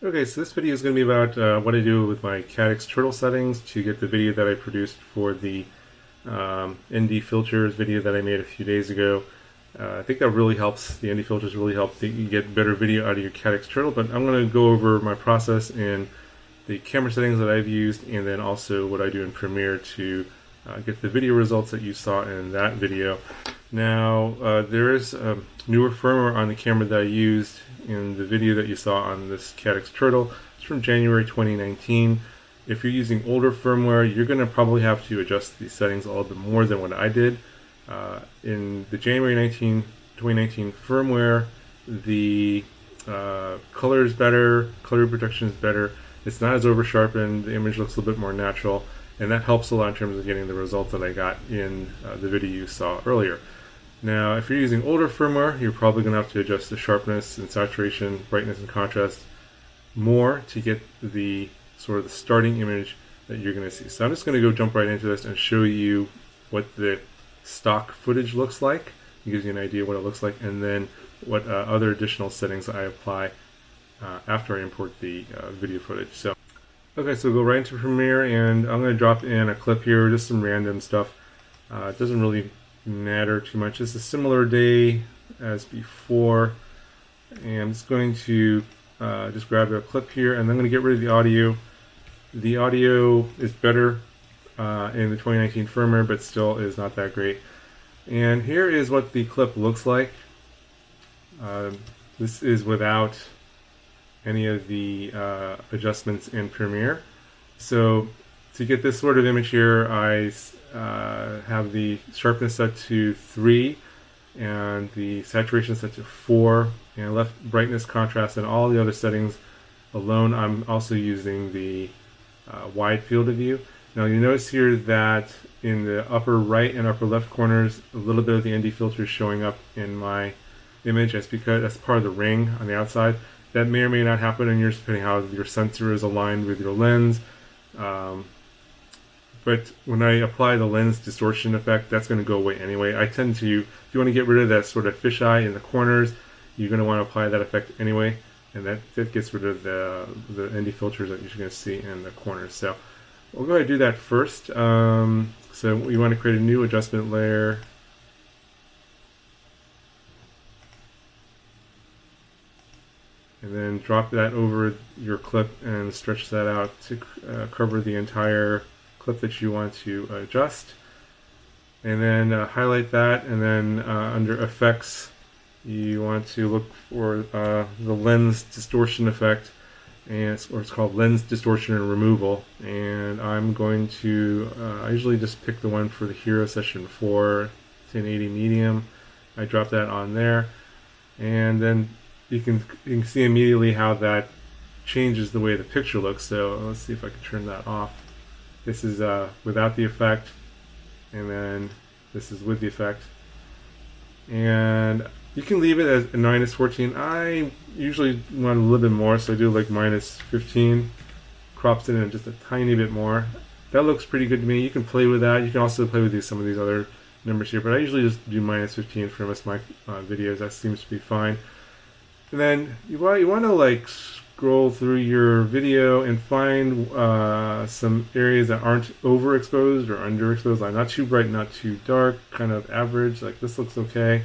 Okay, so this video is going to be about what I do with my Caddx turtle settings to get the video that I produced for the ND filters video that I made a few days ago. I think that really helps. The ND filters really help you get better video out of your Caddx turtle, but I'm going to go over my process and the camera settings that I've used, and then also what I do in Premiere to get the video results that you saw in that video. Now, there is a newer firmware on the camera that I used in the video that you saw on this Caddx turtle. It's from January 2019. If you're using older firmware, you're going to probably have to adjust these settings a little bit more than what I did. In the January 2019 firmware, the color is better, color protection is better. It's not as over sharpened, the image looks a little bit more natural, and that helps a lot in terms of getting the results that I got in the video you saw earlier. Now, if you're using older firmware, you're probably going to have to adjust the sharpness and saturation, brightness and contrast more to get the sort of the starting image that you're going to see. So I'm just going to go jump right into this and show you what the stock footage looks like. It gives you an idea what it looks like, and then what other additional settings I apply after I import the video footage. So, okay, so go right into Premiere, and I'm going to drop in a clip here, just some random stuff. It doesn't really matter too much. It's a similar day as before, and I'm just going to just grab a clip here, and I'm going to get rid of the audio. The audio is better in the 2019 firmware, but still is not that great. And here is what the clip looks like. This is without any of the adjustments in Premiere. So to get this sort of image here, I have the sharpness set to 3 and the saturation set to 4, and left brightness, contrast, and all the other settings alone. I'm also using the wide field of view. Now you notice here that in the upper right and upper left corners, a little bit of the ND filter is showing up in my image. That's because that's part of the ring on the outside. That may or may not happen in yours depending how your sensor is aligned with your lens. But when I apply the lens distortion effect, that's going to go away anyway. I tend to, if you want to get rid of that sort of fisheye in the corners, you're going to want to apply that effect anyway, and that gets rid of the ND filters that you're going to see in the corners. So we'll go ahead and do that first. So you want to create a new adjustment layer. And then drop that over your clip and stretch that out to cover the entire clip that you want to adjust. And then highlight that, and then under effects you want to look for the lens distortion effect, and it's called lens distortion and removal. And I'm going to I usually just pick the one for the Hero Session 4 1080 medium. I drop that on there, and then you can see immediately how that changes the way the picture looks. So let's see if I can turn that off. This is without the effect, and then this is with the effect. And you can leave it as a -14. I usually want a little bit more, so I do like -15. Crops it in just a tiny bit more. That looks pretty good to me. You can play with that. You can also play with some of these other numbers here, but I usually just do -15 for most of my videos. That seems to be fine. And then you want to like scroll through your video and find some areas that aren't overexposed or underexposed, like not too bright, not too dark, kind of average. Like this looks okay.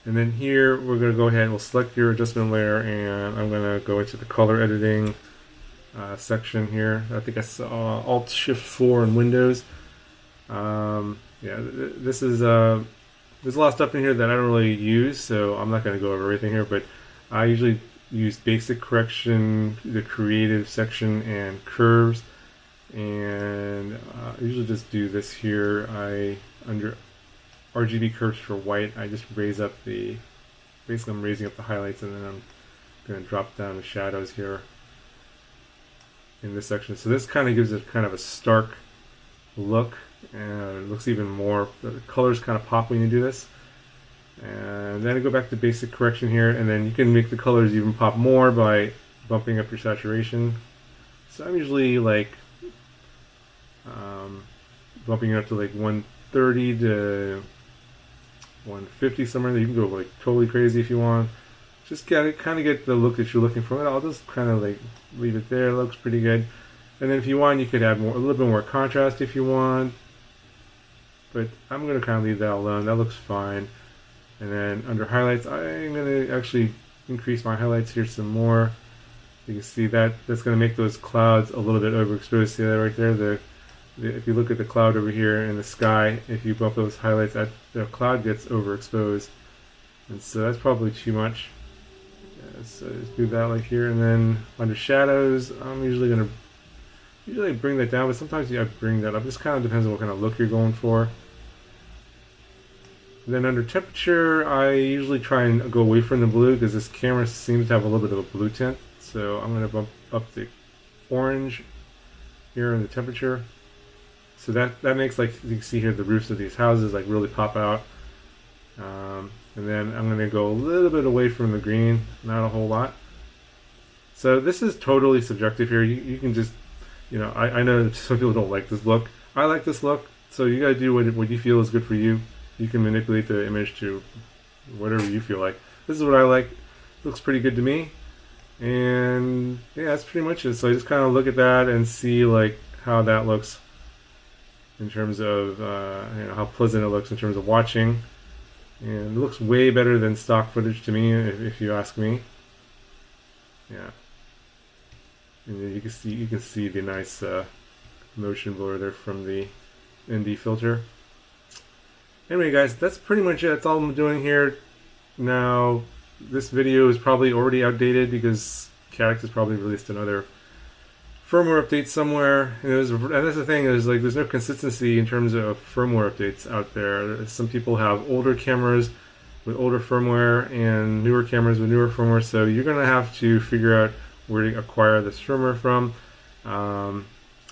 And then here we're going to go ahead and we'll select your adjustment layer, and I'm going to go into the color editing section here. I think I saw Alt-Shift-4 in Windows. Yeah, this is there's a lot of stuff in here that I don't really use, so I'm not going to go over everything here, but I usually use basic correction, the creative section, and curves. And I usually just do this here. Under RGB curves for white, I just raise up basically I'm raising up the highlights, and then I'm going to drop down the shadows here in this section. So this kind of gives it kind of a stark look, and it looks even more, the colors kind of pop when you do this. And then I go back to basic correction here, and then you can make the colors even pop more by bumping up your saturation. So I'm usually like bumping it up to like 130 to 150 somewhere. You can go like totally crazy if you want. just kind of get the look that you're looking for. I'll just kind of like leave it there. It looks pretty good. And then if you want, you could add a little bit more contrast if you want. But I'm going to kind of leave that alone. That looks fine. And then under highlights, I'm going to actually increase my highlights here some more. You can see that that's going to make those clouds a little bit overexposed. See that right there? If you look at the cloud over here in the sky, if you bump those highlights, the cloud gets overexposed. And so that's probably too much. Yeah, so just do that like here. And then under shadows, I'm usually going to bring that down, but sometimes I bring that up. This kind of depends on what kind of look you're going for. And then under temperature, I usually try and go away from the blue because this camera seems to have a little bit of a blue tint. So I'm going to bump up the orange here in the temperature. So that makes, like you can see here, the roofs of these houses like really pop out. And then I'm going to go a little bit away from the green, not a whole lot. So this is totally subjective here. You can just, you know, I know some people don't like this look. I like this look, so you got to do what you feel is good for you. You can manipulate the image to whatever you feel like. This is what I like. Looks pretty good to me. And yeah, that's pretty much it. So I just kind of look at that and see like how that looks in terms of you know, how pleasant it looks in terms of watching. And it looks way better than stock footage to me, if you ask me. Yeah. And you can see the nice motion blur there from the ND filter. Anyway, guys, that's pretty much it. That's all I'm doing here. Now, this video is probably already outdated because Caddx has probably released another firmware update somewhere. And that's the thing, is like there's no consistency in terms of firmware updates out there. Some people have older cameras with older firmware and newer cameras with newer firmware, so you're going to have to figure out where to acquire this firmware from.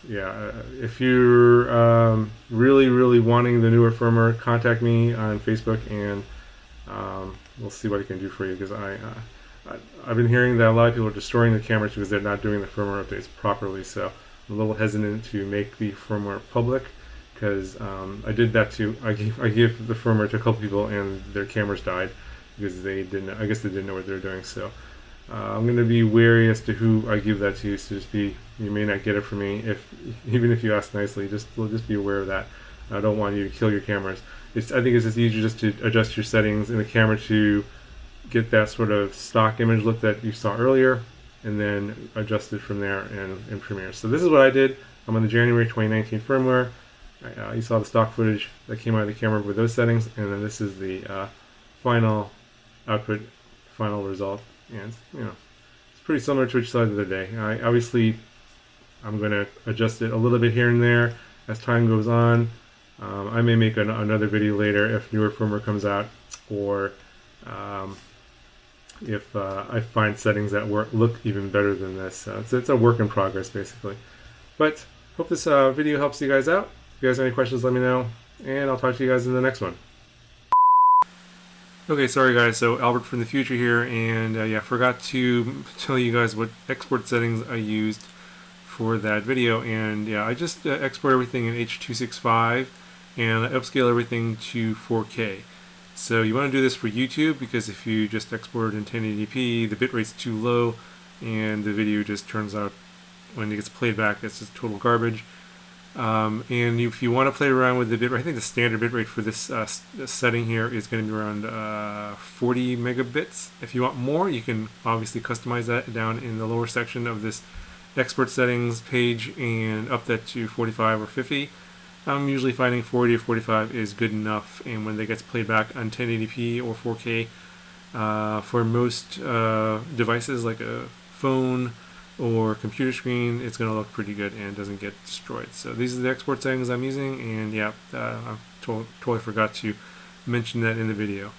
Yeah, if you're really wanting the newer firmware, contact me on Facebook and we'll see what I can do for you, because I've been hearing that a lot of people are destroying their cameras because they're not doing the firmware updates properly, so I'm a little hesitant to make the firmware public, because I did that too. I gave the firmware to a couple people and their cameras died because I guess they didn't know what they were doing. So I'm going to be wary as to who I give that to, so you may not get it from me, even if you ask nicely. Just be aware of that. I don't want you to kill your cameras. I think it's just easier just to adjust your settings in the camera to get that sort of stock image look that you saw earlier, and then adjust it from there in Premiere. So this is what I did. I'm on the January 2019 firmware. You saw the stock footage that came out of the camera with those settings, and then this is the final output, final result. And you know, it's pretty similar to what you saw the other day. Obviously, I'm going to adjust it a little bit here and there as time goes on. I may make another video later if newer firmware comes out, or if I find settings that look even better than this. It's a work in progress, basically. But hope this video helps you guys out. If you guys have any questions, let me know, and I'll talk to you guys in the next one. Okay, sorry guys, so Albert from the future here, and yeah, forgot to tell you guys what export settings I used for that video. And yeah, I just export everything in H.265 and I upscale everything to 4K. So you want to do this for YouTube, because if you just export it in 1080p, the bitrate's too low and the video just turns out, when it gets played back, it's just total garbage. And if you want to play around with the bitrate, I think the standard bitrate for this setting here is going to be around 40 megabits. If you want more, you can obviously customize that down in the lower section of this export settings page and up that to 45 or 50. I'm usually finding 40 or 45 is good enough, and when it gets played back on 1080p or 4K, for most devices like a phone or computer screen, it's going to look pretty good and doesn't get destroyed. So these are the export settings I'm using, and yeah, I totally forgot to mention that in the video.